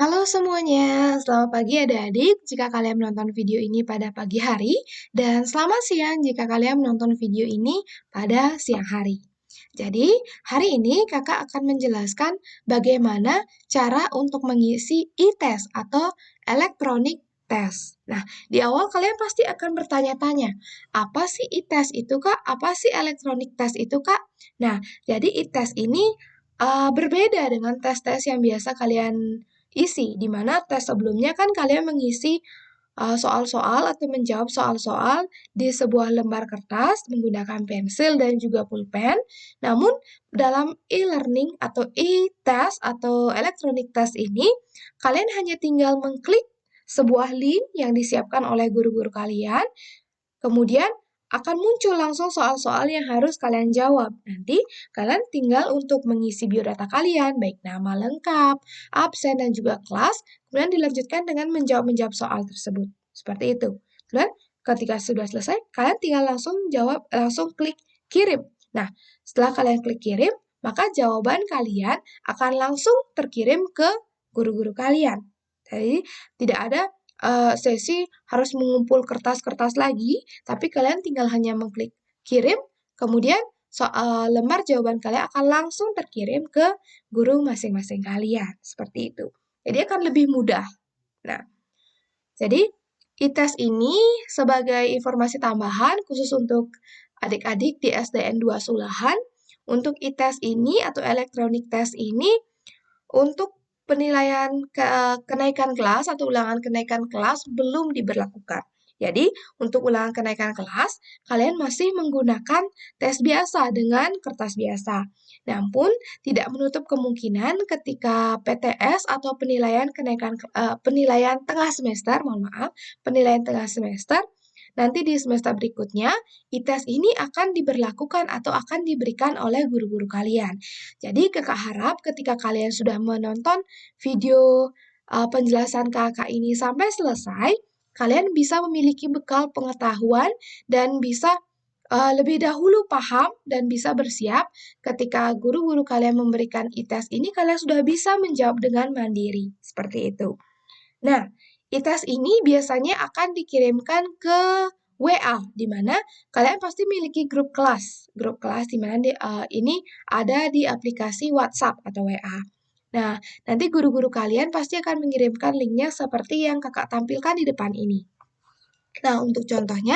Halo semuanya, selamat pagi adik-adik jika kalian menonton video ini pada pagi hari, dan selamat siang jika kalian menonton video ini pada siang hari. Jadi, hari ini kakak akan menjelaskan bagaimana cara untuk mengisi e-test atau electronic test. Nah, di awal kalian pasti akan bertanya-tanya, apa sih e-test itu kak? Apa sih electronic test itu kak? Nah, jadi e-test ini berbeda dengan tes-tes yang biasa kalian isi, di mana tes sebelumnya kan kalian mengisi soal-soal atau menjawab soal-soal di sebuah lembar kertas menggunakan pensil dan juga pulpen. Namun dalam e-learning atau e-test atau electronic test ini, kalian hanya tinggal mengklik sebuah link yang disiapkan oleh guru-guru kalian, kemudian akan muncul langsung soal-soal yang harus kalian jawab. Nanti kalian tinggal untuk mengisi biodata kalian, baik nama lengkap, absen, dan juga kelas, kemudian dilanjutkan dengan menjawab soal tersebut. Seperti itu. Kemudian ketika sudah selesai, kalian tinggal langsung klik kirim. Nah, setelah kalian klik kirim, maka jawaban kalian akan langsung terkirim ke guru-guru kalian. Jadi tidak ada sesi harus mengumpul kertas-kertas lagi, tapi kalian tinggal hanya mengklik kirim, kemudian lembar jawaban kalian akan langsung terkirim ke guru masing-masing kalian. Seperti itu. Jadi akan lebih mudah. Nah, jadi e-test ini sebagai informasi tambahan khusus untuk adik-adik di SDN 2 Sulahan. Untuk e-test ini atau electronic test ini untuk penilaian kenaikan kelas atau ulangan kenaikan kelas belum diberlakukan. Jadi, untuk ulangan kenaikan kelas, kalian masih menggunakan tes biasa dengan kertas biasa. Namun, tidak menutup kemungkinan ketika PTS atau penilaian tengah semester, penilaian tengah semester, nanti di semester berikutnya, e-test ini akan diberlakukan atau akan diberikan oleh guru-guru kalian. Jadi kakak harap ketika kalian sudah menonton video penjelasan kakak ini sampai selesai, kalian bisa memiliki bekal pengetahuan dan bisa lebih dahulu paham dan bisa bersiap ketika guru-guru kalian memberikan e-test ini, kalian sudah bisa menjawab dengan mandiri. Seperti itu. Nah, e-test ini biasanya akan dikirimkan ke WA, di mana kalian pasti memiliki grup kelas. Grup kelas di mana ini ada di aplikasi WhatsApp atau WA. Nah, nanti guru-guru kalian pasti akan mengirimkan linknya seperti yang kakak tampilkan di depan ini. Nah, untuk contohnya,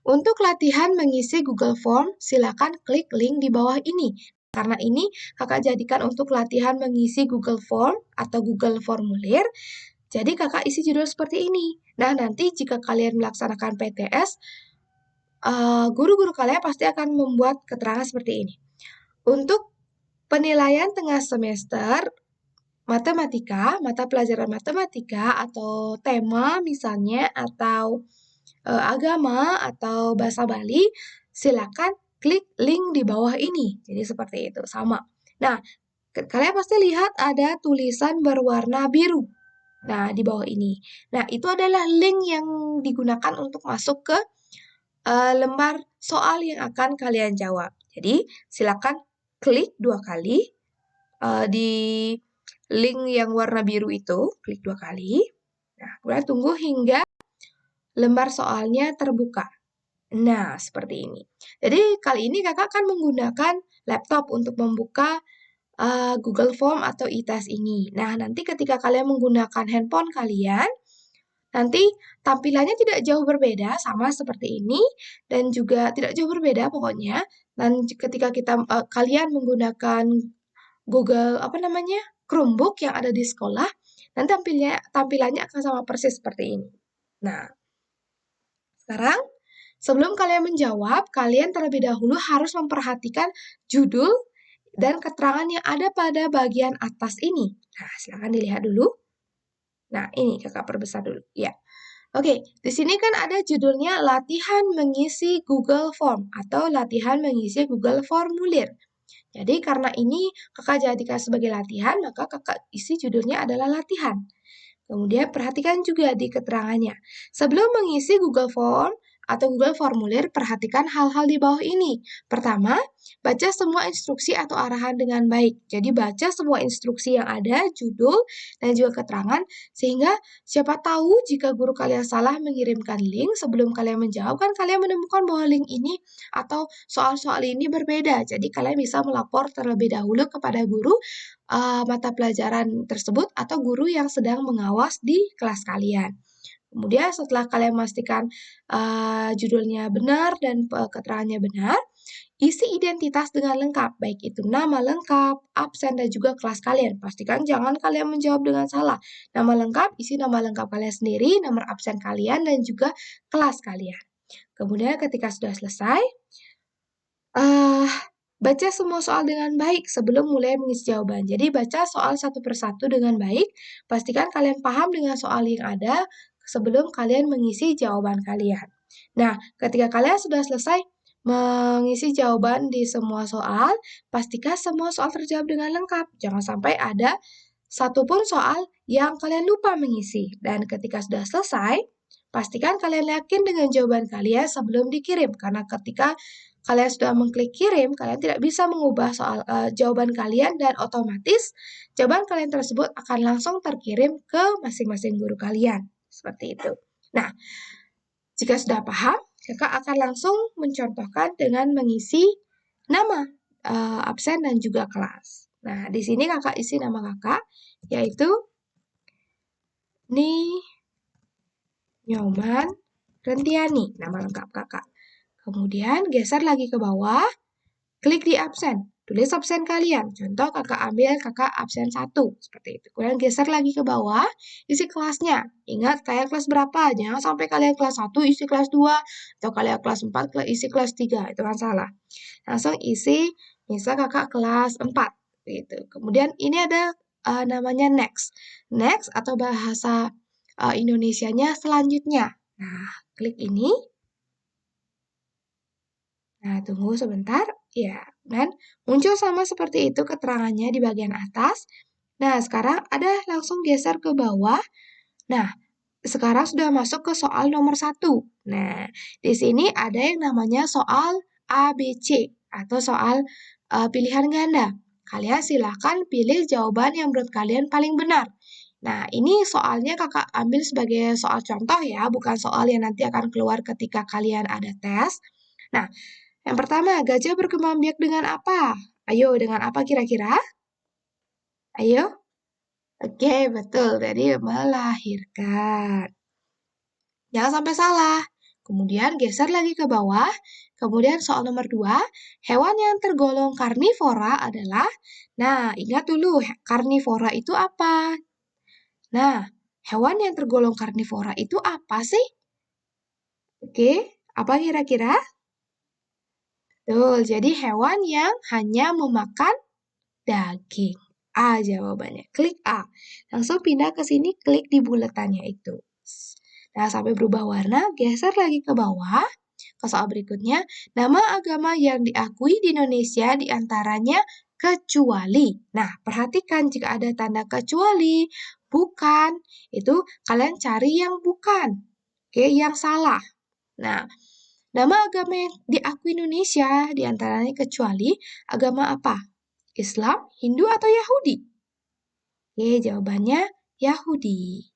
untuk latihan mengisi Google Form, silakan klik link di bawah ini. Karena ini kakak jadikan untuk latihan mengisi Google Form atau Google Formulir, jadi kakak isi judul seperti ini. Nah, nanti jika kalian melaksanakan PTS, guru-guru kalian pasti akan membuat keterangan seperti ini. Untuk penilaian tengah semester, mata pelajaran matematika, atau tema misalnya, atau agama, atau bahasa Bali, silakan klik link di bawah ini. Jadi seperti itu, sama. Nah, kalian pasti lihat ada tulisan berwarna biru. Nah, di bawah ini. Nah, itu adalah link yang digunakan untuk masuk ke lembar soal yang akan kalian jawab. Jadi, silakan klik 2 kali di link yang warna biru itu, klik 2 kali. Nah, kemudian tunggu hingga lembar soalnya terbuka. Nah, seperti ini. Jadi, kali ini kakak akan menggunakan laptop untuk membuka Google Form atau e-test ini. Nah, nanti ketika kalian menggunakan handphone kalian, nanti tampilannya tidak jauh berbeda, sama seperti ini, dan juga tidak jauh berbeda pokoknya. Dan ketika kalian menggunakan Chromebook yang ada di sekolah, nanti tampilannya akan sama persis seperti ini. Nah, sekarang sebelum kalian menjawab, kalian terlebih dahulu harus memperhatikan judul dan keterangan yang ada pada bagian atas ini. Nah, silakan dilihat dulu. Nah, ini kakak perbesar dulu. Ya. Oke, di sini kan ada judulnya latihan mengisi Google Form atau latihan mengisi Google Formulir. Jadi karena ini kakak jadikan sebagai latihan, maka kakak isi judulnya adalah latihan. Kemudian perhatikan juga di keterangannya. Sebelum mengisi Google Form, atau Google Formulir, perhatikan hal-hal di bawah ini. Pertama, baca semua instruksi atau arahan dengan baik. Jadi baca semua instruksi yang ada, judul, dan juga keterangan, sehingga siapa tahu jika guru kalian salah mengirimkan link, sebelum kalian menjawab, kan kalian menemukan bahwa link ini atau soal-soal ini berbeda. Jadi kalian bisa melapor terlebih dahulu kepada guru mata pelajaran tersebut atau guru yang sedang mengawas di kelas kalian. Kemudian setelah kalian memastikan judulnya benar dan keterangannya benar, isi identitas dengan lengkap, baik itu nama lengkap, absen, dan juga kelas kalian. Pastikan jangan kalian menjawab dengan salah. Nama lengkap, isi nama lengkap kalian sendiri, nomor absen kalian, dan juga kelas kalian. Kemudian ketika sudah selesai, baca semua soal dengan baik sebelum mulai mengisi jawaban. Jadi baca soal satu persatu dengan baik, pastikan kalian paham dengan soal yang ada sebelum kalian mengisi jawaban kalian. Nah, ketika kalian sudah selesai mengisi jawaban di semua soal, pastikan semua soal terjawab dengan lengkap. Jangan sampai ada satupun soal yang kalian lupa mengisi. Dan ketika sudah selesai, pastikan kalian yakin dengan jawaban kalian sebelum dikirim. Karena ketika kalian sudah mengklik kirim, kalian tidak bisa mengubah soal jawaban kalian dan otomatis jawaban kalian tersebut akan langsung terkirim ke masing-masing guru kalian. Seperti itu. Nah, jika sudah paham, kakak akan langsung mencontohkan dengan mengisi nama absen dan juga kelas. Nah, di sini kakak isi nama kakak, yaitu Nyoman Rentiani, nama lengkap kakak. Kemudian geser lagi ke bawah, klik di absen, tulis absen kalian. Contoh kakak ambil kakak absen 1, seperti itu. Kemudian geser lagi ke bawah, isi kelasnya. Ingat kalian kelas berapa, jangan sampai kalian kelas 1 isi kelas 2, atau kalian kelas 4 isi kelas 3, itu kan salah. Langsung isi, misal kakak kelas 4, gitu. Kemudian ini ada namanya next. Next atau bahasa Indonesianya selanjutnya. Nah, klik ini. Nah, tunggu sebentar. Ya, dan muncul sama seperti itu keterangannya di bagian atas. Nah, sekarang ada langsung geser ke bawah. Nah, sekarang sudah masuk ke soal nomor 1. Nah, di sini ada yang namanya soal ABC atau soal pilihan ganda. Kalian silahkan pilih jawaban yang menurut kalian paling benar. Nah, ini soalnya kakak ambil sebagai soal contoh ya, bukan soal yang nanti akan keluar ketika kalian ada tes. Nah, yang pertama, gajah berkembang biak dengan apa? Ayo, dengan apa kira-kira? Ayo. Oke, betul. Tadi melahirkan. Jangan sampai salah. Kemudian geser lagi ke bawah. Kemudian soal nomor 2, hewan yang tergolong karnivora adalah, nah ingat dulu, karnivora itu apa? Nah, hewan yang tergolong karnivora itu apa sih? Oke, apa kira-kira? Betul, jadi hewan yang hanya memakan daging. A jawabannya. Klik A. Langsung pindah ke sini, klik di buletannya itu. Nah, sampai berubah warna, geser lagi ke bawah. Ke soal berikutnya, nama agama yang diakui di Indonesia diantaranya kecuali. Nah, perhatikan jika ada tanda kecuali, bukan, itu kalian cari yang bukan. Oke, yang salah. Nah, nama agama yang diakui Indonesia diantaranya kecuali agama apa? Islam, Hindu, atau Yahudi? Oke, jawabannya Yahudi.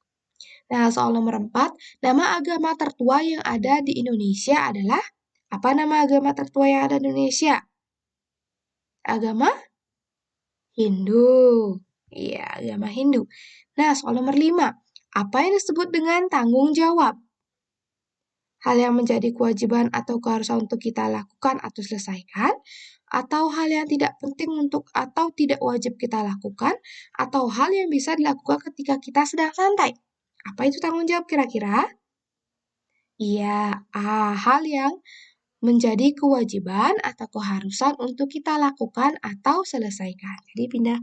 Nah, soal nomor 4, nama agama tertua yang ada di Indonesia adalah, apa nama agama tertua yang ada di Indonesia? Agama Hindu. Iya, agama Hindu. Nah, soal nomor 5, apa yang disebut dengan tanggung jawab? Hal yang menjadi kewajiban atau keharusan untuk kita lakukan atau selesaikan, atau hal yang tidak penting untuk atau tidak wajib kita lakukan, atau hal yang bisa dilakukan ketika kita sedang santai. Apa itu tanggung jawab kira-kira? Iya, hal yang menjadi kewajiban atau keharusan untuk kita lakukan atau selesaikan. Jadi pindah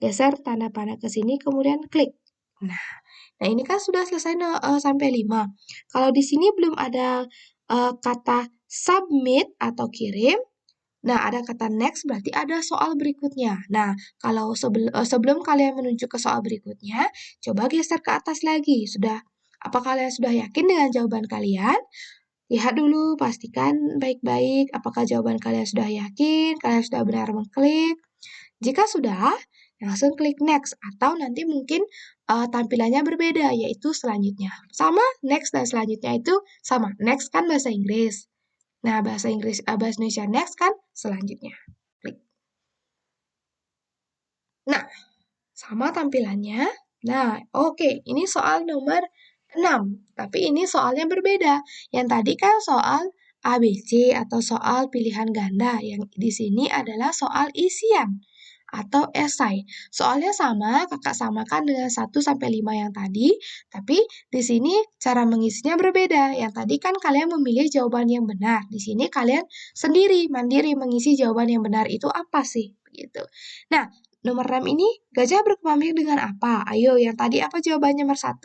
geser tanda panah ke sini, kemudian klik. Nah ini kan sudah selesai sampai 5. Kalau di sini belum ada kata submit atau kirim, nah ada kata next berarti ada soal berikutnya. Nah, kalau sebelum kalian menuju ke soal berikutnya, coba geser ke atas lagi. Apa kalian sudah yakin dengan jawaban kalian? lihat dulu, pastikan baik-baik apakah jawaban kalian sudah yakin, kalian sudah benar mengklik. Jika sudah, langsung klik next atau nanti mungkin tampilannya berbeda yaitu selanjutnya. Sama, next dan selanjutnya itu sama. Next kan bahasa Inggris. Nah, bahasa Indonesia next kan selanjutnya. Klik. Nah, sama tampilannya. Nah, oke, ini soal nomor 6. Tapi ini soalnya berbeda. Yang tadi kan soal ABC atau soal pilihan ganda. Yang di sini adalah soal isian atau esai. Soalnya sama, kakak samakan dengan 1 sampai 5 yang tadi, tapi di sini cara mengisinya berbeda. Yang tadi kan kalian memilih jawaban yang benar. Di sini kalian sendiri mandiri mengisi jawaban yang benar itu apa sih? Gitu. Nah, nomor 6 ini gajah berkembang biak dengan apa? Ayo, yang tadi apa jawabannya nomor 1?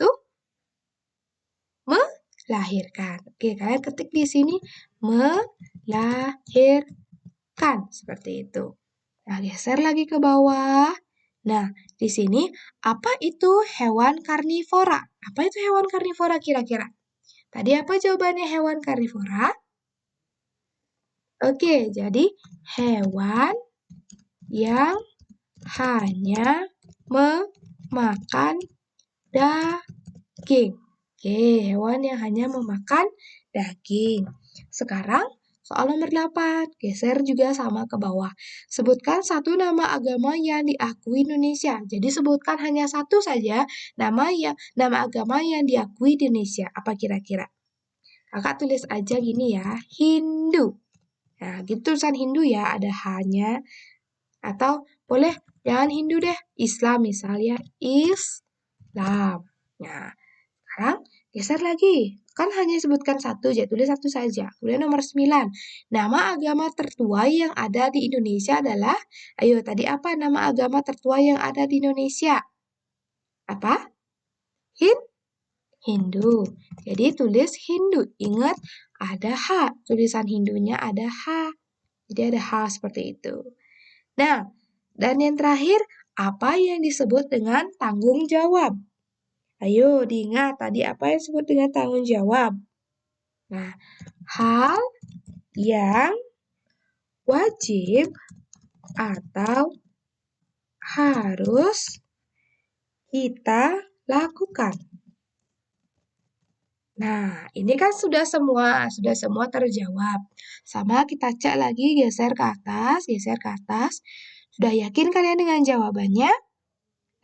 Melahirkan. Oke, kalian ketik di sini melahirkan seperti itu. Nah, geser lagi ke bawah. Nah, di sini apa itu hewan karnivora? Apa itu hewan karnivora kira-kira? Tadi apa jawabannya hewan karnivora? Oke, jadi hewan yang hanya memakan daging. Oke, hewan yang hanya memakan daging. Sekarang soal nomor 8, geser juga sama ke bawah. Sebutkan satu nama agama yang diakui Indonesia. Jadi sebutkan hanya satu saja nama agama yang diakui di Indonesia. Apa kira-kira? Kakak tulis aja gini ya, Hindu. Nah, gitu tulisan Hindu ya, ada hanya. Atau boleh jangan Hindu deh, Islam misalnya, Islam. Nah, sekarang geser lagi. Kan hanya sebutkan satu, jadi tulis satu saja. Kemudian nomor 9. Nama agama tertua yang ada di Indonesia adalah, ayo tadi apa nama agama tertua yang ada di Indonesia? Apa? Hindu. Jadi tulis Hindu. Ingat, ada H. Tulisan Hindunya ada H. Jadi ada H seperti itu. Nah, dan yang terakhir, apa yang disebut dengan tanggung jawab? Ayo diingat tadi apa yang disebut dengan tanggung jawab? Nah, hal yang wajib atau harus kita lakukan. Nah, ini kan sudah semua terjawab. Sama kita cek lagi, geser ke atas. Sudah yakin kalian dengan jawabannya?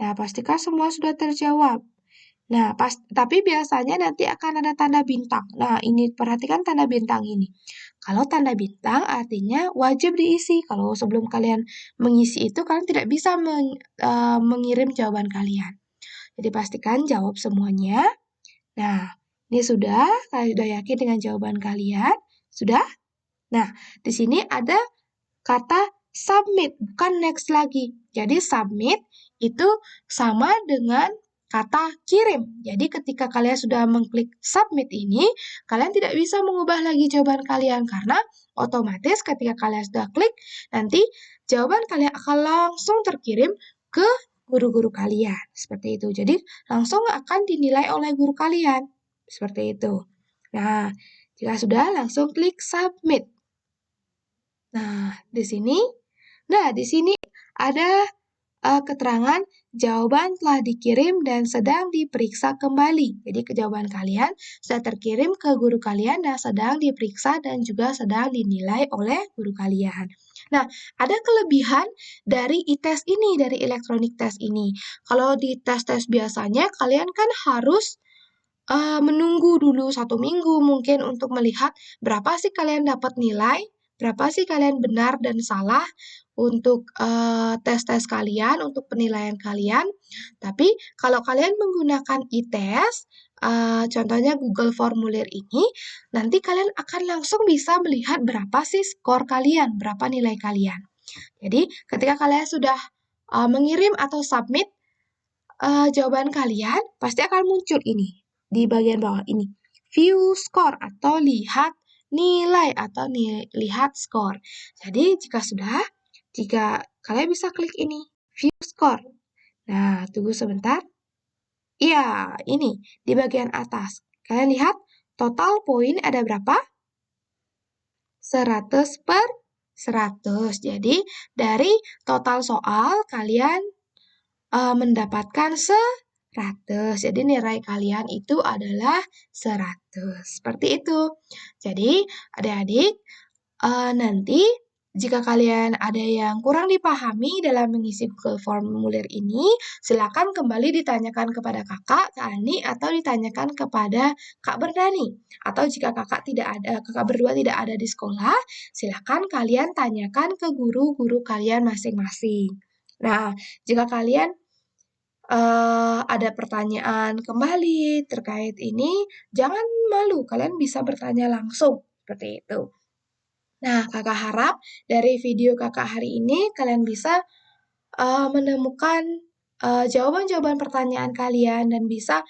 Nah, pastikan semua sudah terjawab. Nah, tapi biasanya nanti akan ada tanda bintang. Nah, ini perhatikan tanda bintang ini. Kalau tanda bintang artinya wajib diisi. Kalau sebelum kalian mengisi itu, kalian tidak bisa mengirim jawaban kalian. Jadi pastikan jawab semuanya. Nah, ini sudah, kalian sudah yakin dengan jawaban kalian? Sudah? Nah, di sini ada kata submit, bukan next lagi. Jadi submit itu sama dengan kata kirim. Jadi ketika kalian sudah mengklik submit ini, kalian tidak bisa mengubah lagi jawaban kalian karena otomatis ketika kalian sudah klik, nanti jawaban kalian akan langsung terkirim ke guru-guru kalian. Seperti itu. Jadi langsung akan dinilai oleh guru kalian. Seperti itu. Nah, jika sudah langsung klik submit. Nah, di sini ada keterangan jawaban telah dikirim dan sedang diperiksa kembali. Jadi jawaban kalian sudah terkirim ke guru kalian dan sedang diperiksa dan juga sedang dinilai oleh guru kalian. Nah, ada kelebihan dari e-test ini, dari electronic test ini. Kalau di tes-tes biasanya kalian kan harus menunggu dulu 1 minggu mungkin untuk melihat berapa sih kalian dapat nilai, berapa sih kalian benar dan salah untuk tes-tes kalian, untuk penilaian kalian. Tapi kalau kalian menggunakan e-test, contohnya Google Formulir ini, nanti kalian akan langsung bisa melihat berapa sih skor kalian, berapa nilai kalian. Jadi ketika kalian sudah mengirim atau submit jawaban kalian, pasti akan muncul ini di bagian bawah ini. View score atau lihat nilai atau lihat skor. Jadi jika kalian bisa klik ini, view score. Nah, tunggu sebentar. Iya, ini di bagian atas. Kalian lihat total poin ada berapa? 100 per 100. Jadi, dari total soal kalian mendapatkan 100. Jadi, nilai kalian itu adalah 100. Seperti itu. Jadi, adik-adik, nanti jika kalian ada yang kurang dipahami dalam mengisi Google Formulir ini, silakan kembali ditanyakan kepada kakak, Kak Ani, atau ditanyakan kepada Kak Berdani. Atau jika kakak berdua tidak ada di sekolah, silakan kalian tanyakan ke guru-guru kalian masing-masing. Nah, jika kalian ada pertanyaan kembali terkait ini, jangan malu, kalian bisa bertanya langsung, seperti itu. Nah, kakak harap dari video kakak hari ini kalian bisa menemukan jawaban-jawaban pertanyaan kalian dan bisa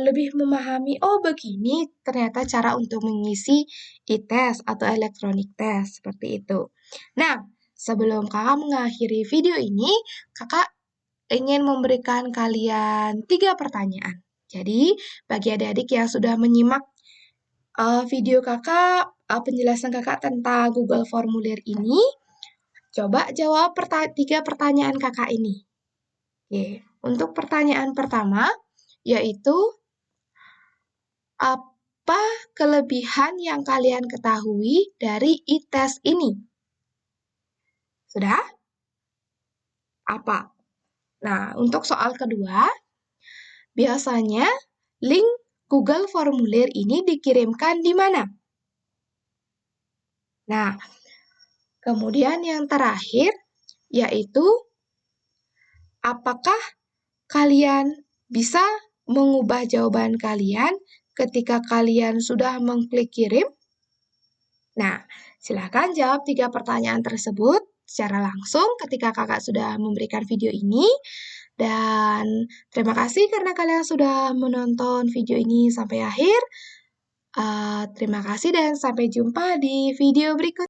lebih memahami, oh begini ternyata cara untuk mengisi e-test atau electronic test, seperti itu. Nah, sebelum kakak mengakhiri video ini, kakak ingin memberikan kalian 3 pertanyaan. Jadi, bagi adik-adik yang sudah menyimak video kakak, penjelasan kakak tentang Google Formulir ini, coba jawab 3 pertanyaan kakak ini. Oke, untuk pertanyaan pertama, yaitu apa kelebihan yang kalian ketahui dari e-test ini? Sudah? Apa? Nah, untuk soal kedua, biasanya link Google Formulir ini dikirimkan di mana? Nah, kemudian yang terakhir, yaitu apakah kalian bisa mengubah jawaban kalian ketika kalian sudah mengklik kirim? Nah, silakan jawab 3 pertanyaan tersebut secara langsung ketika kakak sudah memberikan video ini. Dan terima kasih karena kalian sudah menonton video ini sampai akhir. Terima kasih dan sampai jumpa di video berikutnya.